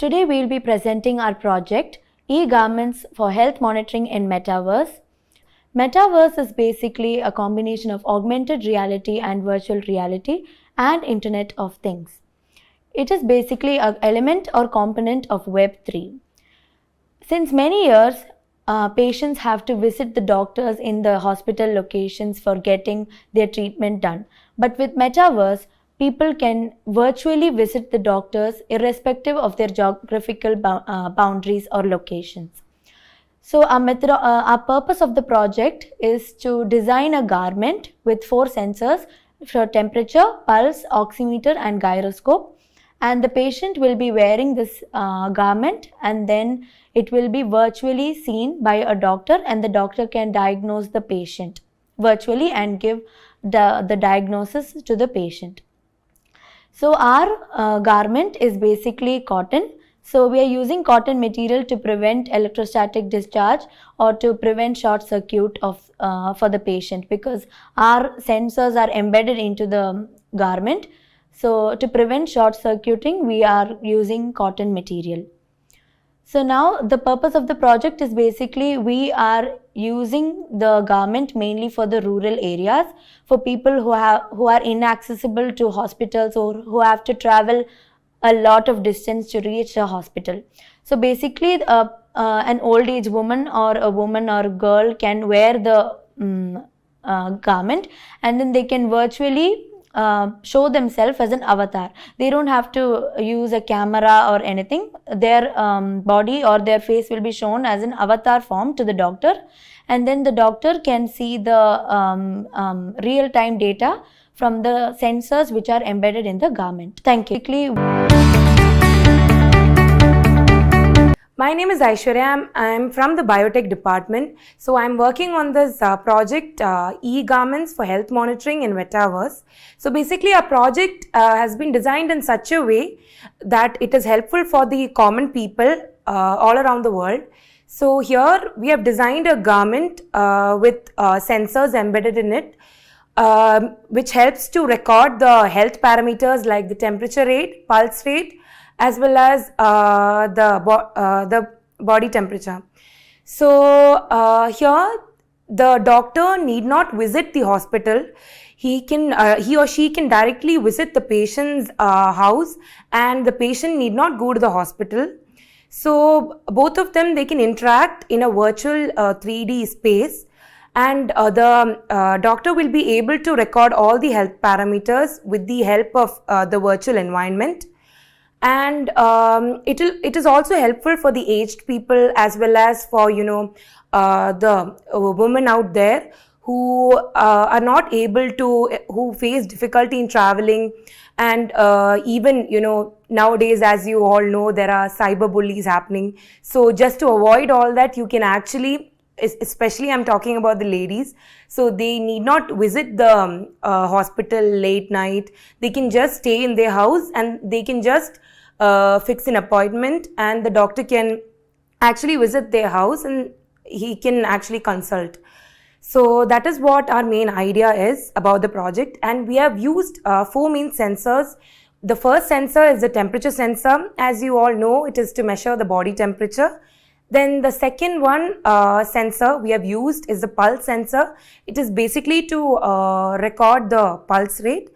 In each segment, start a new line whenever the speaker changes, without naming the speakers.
Today we will be presenting our project e-garments for health monitoring in Metaverse. Metaverse is basically a combination of augmented reality and virtual reality and Internet of Things. It is basically an element or component of Web3. Since many years, patients have to visit the doctors in the hospital locations for getting their treatment done. But with Metaverse, people can virtually visit the doctors irrespective of their geographical boundaries or locations. So our purpose of the project is to design a garment with 4 sensors for temperature, pulse, oximeter and gyroscope. And the patient will be wearing this garment, and then it will be virtually seen by a doctor, and the doctor can diagnose the patient virtually and give the diagnosis to the patient. So our garment is basically cotton. So we are using cotton material to prevent electrostatic discharge or to prevent short circuit for the patient, because our sensors are embedded into the garment. So to prevent short circuiting, we are using cotton material. So now the purpose of the project is basically we are using the garment mainly for the rural areas, for people who are inaccessible to hospitals or who have to travel a lot of distance to reach a hospital. So basically an old age woman or a woman or a girl can wear the garment, and then they can virtually show themselves as an avatar. They don't have to use a camera or anything. Their body or their face will be shown as an avatar form to the doctor, and then the doctor can see the real-time data from the sensors which are embedded in the garment. Thank you.
My name is Aishwarya. I'm from the biotech department. So I'm working on this project e-garments for health monitoring in Metaverse. So basically our project has been designed in such a way that it is helpful for the common people all around the world. So here we have designed a garment with sensors embedded in it, which helps to record the health parameters like the temperature rate, pulse rate, as well as the body temperature. So here the doctor need not visit the hospital. He or she can directly visit the patient's house, and the patient need not go to the hospital. So both of them, they can interact in a virtual 3D space, and the doctor will be able to record all the health parameters with the help of the virtual environment. And it is also helpful for the aged people, as well as for the women out there who are not able to, who face difficulty in traveling, and even nowadays, as you all know, there are cyber bullies happening. So just to avoid all that, you can actually, especially I'm talking about the ladies, so they need not visit the hospital late night. They can just stay in their house, and they can just fix an appointment, and the doctor can actually visit their house and he can actually consult. So that is what our main idea is about the project, and we have used 4 main sensors. The first sensor is the temperature sensor. As you all know, it is to measure the body temperature. Then the second one sensor we have used is the pulse sensor. It is basically to record the pulse rate.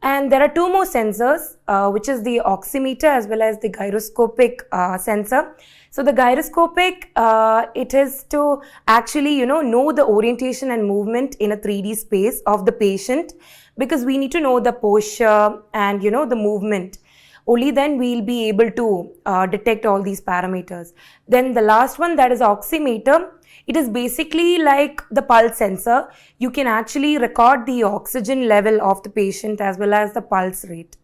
And there are 2 more sensors, which is the oximeter as well as the gyroscopic sensor. So the gyroscopic, it is to actually, know the orientation and movement in a 3D space of the patient, because we need to know the posture and, the movement. Only then we'll be able to detect all these parameters. Then the last one, that is oximeter. It is basically like the pulse sensor. You can actually record the oxygen level of the patient as well as the pulse rate.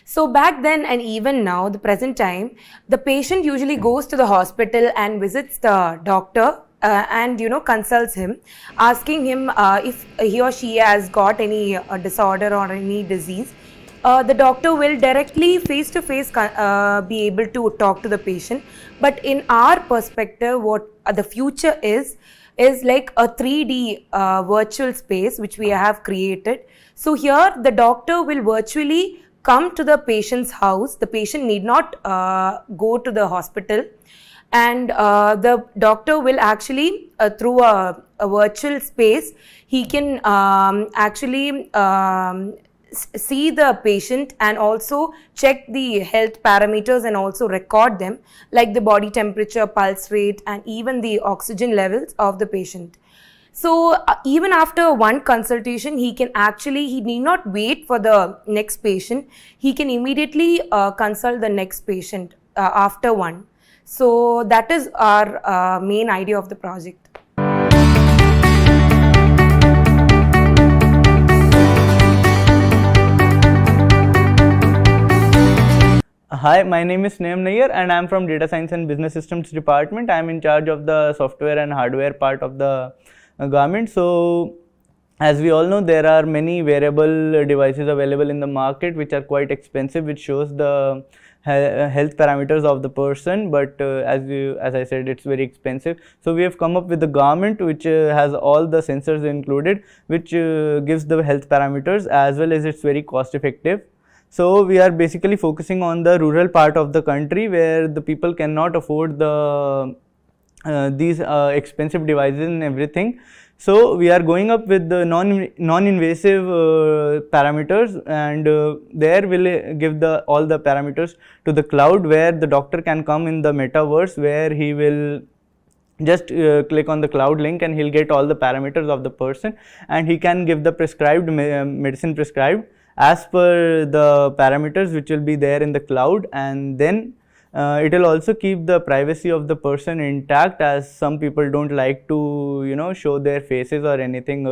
So back then and even now, the present time, the patient usually goes to the hospital and visits the doctor and consults him, asking him if he or she has got any disorder or any disease. The doctor will directly face-to-face be able to talk to the patient. But in our perspective, what the future is like a 3D virtual space which we have created. So here the doctor will virtually come to the patient's house. The patient need not go to the hospital, and the doctor will actually through a virtual space, he can actually see the patient and also check the health parameters and also record them, like the body temperature, pulse rate, and even the oxygen levels of the patient. So even after one consultation, he need not wait for the next patient. He can immediately consult the next patient after one. So that is our main idea of the project.
Hi, my name is Snehm Nayyar and I am from Data Science and Business Systems Department. I am in charge of the software and hardware part of the garment. So, as we all know, there are many wearable devices available in the market which are quite expensive, which shows the health parameters of the person, but as I said, it's very expensive. So we have come up with a garment which has all the sensors included, which gives the health parameters, as well as it's very cost effective. So we are basically focusing on the rural part of the country where the people cannot afford the these expensive devices and everything. So we are going up with the non-invasive parameters, and there will give all the parameters to the cloud, where the doctor can come in the metaverse, where he will just click on the cloud link and he'll get all the parameters of the person, and he can give the prescribed medicine prescribed as per the parameters which will be there in the cloud. And then it will also keep the privacy of the person intact, as some people don't like to show their faces or anything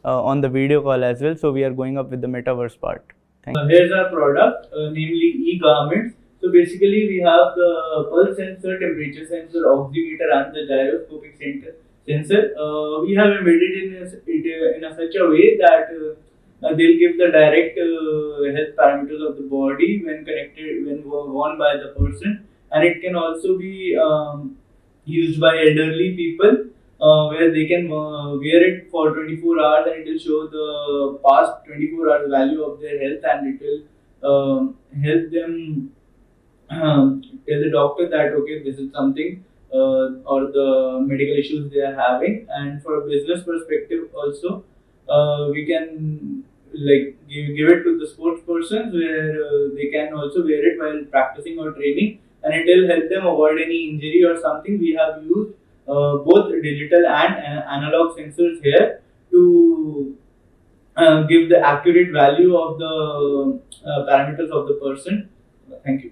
on the video call as well. So we are going up with the metaverse part. Thank you.
Here's our product, namely e-garments. So basically we have the pulse sensor, temperature sensor, oximeter, and the gyroscopic sensor. We have embedded in such a way that they'll give the direct health parameters of the body when worn by the person, and it can also be used by elderly people, where they can wear it for 24 hours and it will show the past 24 hours value of their health, and it will help them tell the doctor that okay, this is something or the medical issues they are having. And for a business perspective also, we can give it to the sports persons, where they can also wear it while practicing or training, and it will help them avoid any injury or something. We have used both digital and analog sensors here to give the accurate value of the parameters of the person. Thank you.